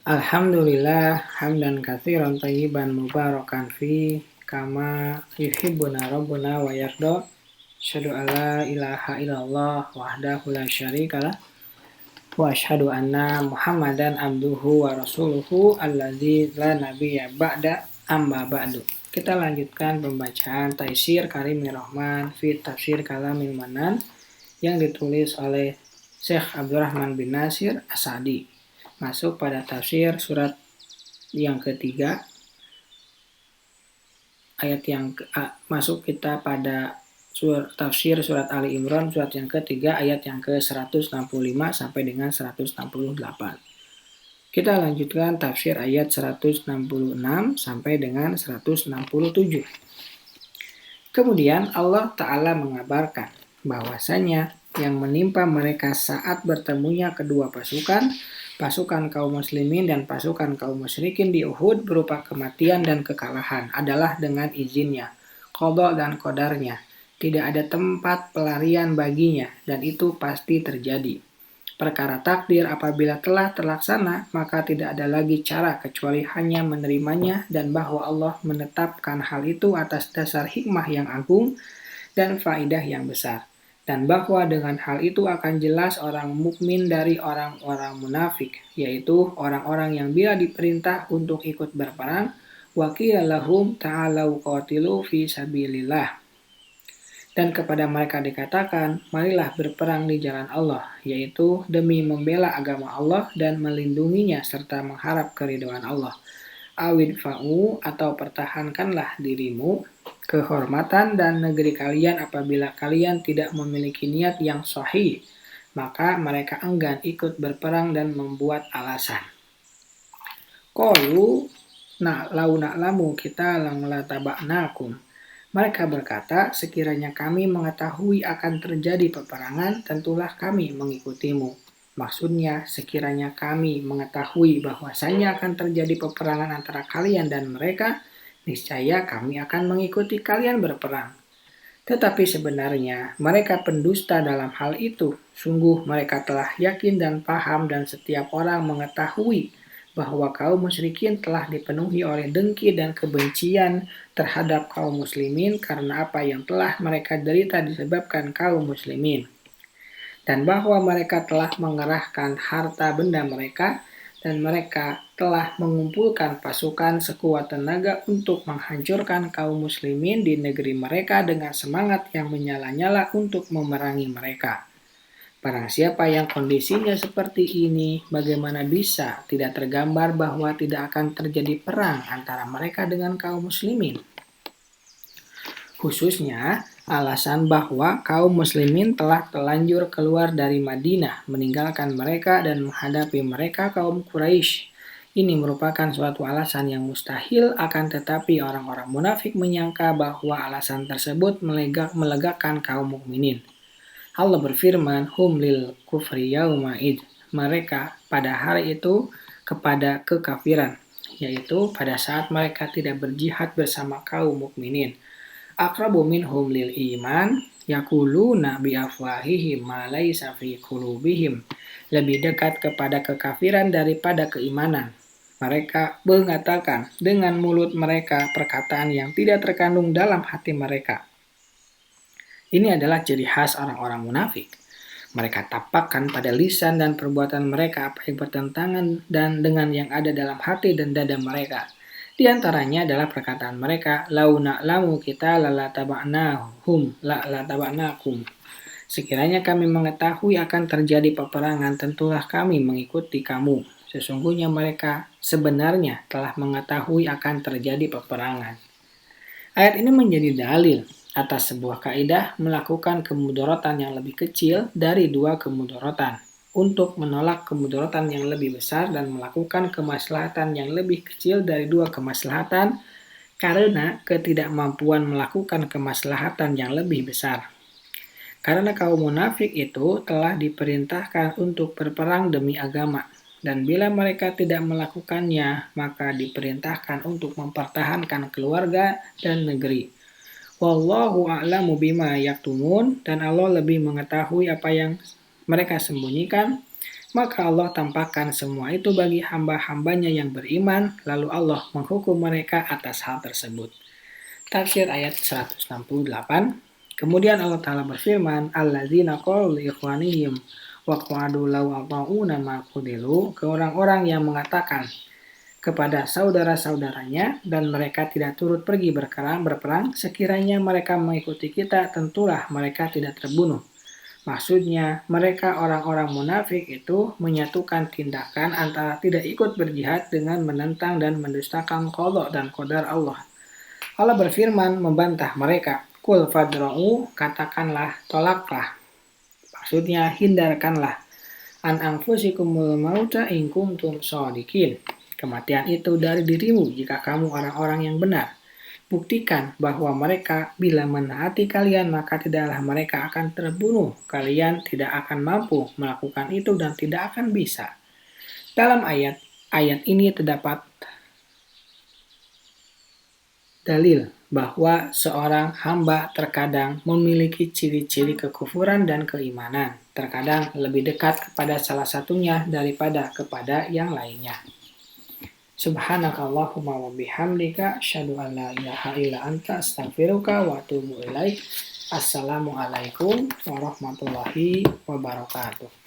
Alhamdulillah hamdan katsiran thayyiban mubarakan fi kama yuhibbuna rabbuna wa yarda. Asyhadu alla ilaha illallah wahdahu la syarikalah wa asyhadu anna Muhammadan abduhu wa rasuluhu alladzi la nabiyya ba'da amma ba'du. Kita lanjutkan pembacaan Taisir Karimir Rahman fi Tafsir Kalamil Manan yang ditulis oleh Syekh Abdurrahman bin Nasir As-Sa'di. Masuk pada tafsir surat yang ketiga, masuk kita pada tafsir surat Ali Imran surat yang ketiga ayat yang ke-165 sampai dengan 168. Kita lanjutkan tafsir ayat 166 sampai dengan 167. Kemudian Allah Ta'ala mengabarkan bahwasanya yang menimpa mereka saat bertemunya kedua pasukan kaum muslimin dan pasukan kaum musyrikin di Uhud berupa kematian dan kekalahan adalah dengan izinnya, qada dan qadarnya. Tidak ada tempat pelarian baginya dan itu pasti terjadi. Perkara takdir apabila telah terlaksana, maka tidak ada lagi cara kecuali hanya menerimanya dan bahwa Allah menetapkan hal itu atas dasar hikmah yang agung dan faidah yang besar. Dan bahwa dengan hal itu akan jelas orang mukmin dari orang-orang munafik, yaitu orang-orang yang bila diperintah untuk ikut berperang, wa qila lahum ta'alau qatilu fi sabilillah. Dan kepada mereka dikatakan, marilah berperang di jalan Allah, yaitu demi membela agama Allah dan melindunginya serta mengharap keridhaan Allah. Awid fa'u atau pertahankanlah dirimu, kehormatan dan negeri kalian apabila kalian tidak memiliki niat yang sahih, maka mereka enggan ikut berperang dan membuat alasan. Qalu lau na'lamu kita lang lataba'nakum. Mereka berkata, sekiranya kami mengetahui akan terjadi peperangan, tentulah kami mengikutimu. Maksudnya, sekiranya kami mengetahui bahwasanya akan terjadi peperangan antara kalian dan mereka, niscaya kami akan mengikuti kalian berperang. Tetapi sebenarnya mereka pendusta dalam hal itu. Sungguh mereka telah yakin dan paham dan setiap orang mengetahui bahwa kaum musyrikin telah dipenuhi oleh dengki dan kebencian terhadap kaum muslimin karena apa yang telah mereka derita disebabkan kaum muslimin. Dan bahwa mereka telah mengerahkan harta benda mereka dan mereka telah mengumpulkan pasukan sekuat tenaga untuk menghancurkan kaum muslimin di negeri mereka dengan semangat yang menyala-nyala untuk memerangi mereka. Barang siapa yang kondisinya seperti ini, bagaimana bisa tidak tergambar bahwa tidak akan terjadi perang antara mereka dengan kaum muslimin? Khususnya, alasan bahwa kaum muslimin telah terlanjur keluar dari Madinah, meninggalkan mereka dan menghadapi mereka kaum Quraisy. Ini merupakan suatu alasan yang mustahil, akan tetapi orang-orang munafik menyangka bahwa alasan tersebut melegakan kaum mukminin. Allah berfirman, hum lil kufri yauma'id. Mereka pada hari itu kepada kekafiran, yaitu pada saat mereka tidak berjihad bersama kaum mukminin. Aqrabu minhum lil iman yaquluna bi afwahihim ma laysa fi qulubihim. Lebih dekat kepada kekafiran daripada keimanan. Mereka mengatakan dengan mulut mereka perkataan yang tidak terkandung dalam hati mereka. Ini adalah ciri khas orang-orang munafik. Mereka tampakkan pada lisan dan perbuatan mereka apa yang bertentangan dan dengan yang ada dalam hati dan dada mereka. Di antaranya adalah perkataan mereka, lau na'lamu kita lalataba'nakum. Sekiranya kami mengetahui akan terjadi peperangan, tentulah kami mengikuti kamu. Sesungguhnya mereka sebenarnya telah mengetahui akan terjadi peperangan. Ayat ini menjadi dalil atas sebuah kaidah melakukan kemudaratan yang lebih kecil dari dua kemudaratan, untuk menolak kemudaratan yang lebih besar dan melakukan kemaslahatan yang lebih kecil dari dua kemaslahatan karena ketidakmampuan melakukan kemaslahatan yang lebih besar. Karena kaum munafik itu telah diperintahkan untuk berperang demi agama, dan bila mereka tidak melakukannya, maka diperintahkan untuk mempertahankan keluarga dan negeri. Wallahu a'lamu bima yaktumun, dan Allah lebih mengetahui apa yang mereka sembunyikan, Maka Allah tampakkan semua itu bagi hamba-hambanya yang beriman, lalu Allah menghukum mereka atas hal tersebut. Tafsir ayat 168. Kemudian Allah Ta'ala berfirman, Alladzina qalu li ikhwanihim wa qa'adu law ata'una ma qudilu, ke orang-orang yang mengatakan kepada saudara-saudaranya dan mereka tidak turut pergi berperang, sekiranya mereka mengikuti kita, tentulah mereka tidak terbunuh. Maksudnya, mereka orang-orang munafik itu menyatukan tindakan antara tidak ikut berjihad dengan menentang dan mendustakan qada dan qadar Allah. Allah berfirman membantah mereka, Kul fadra'u, katakanlah, tolaklah. Maksudnya, hindarkanlah. An anfusikumul mauta in kuntum shadiqin. Kematian itu dari dirimu jika kamu orang-orang yang benar. Buktikan bahwa mereka bila menaati kalian maka tidaklah mereka akan terbunuh. Kalian tidak akan mampu melakukan itu dan tidak akan bisa. Dalam ayat ini terdapat dalil bahwa seorang hamba terkadang memiliki ciri-ciri kekufuran dan keimanan. Terkadang lebih dekat kepada salah satunya daripada kepada yang lainnya. Subhanakallahumma wa bihamdika asyhadu an la ilaha illa anta astaghfiruka wa atubu ilaik. Assalamualaikum warahmatullahi wabarakatuh.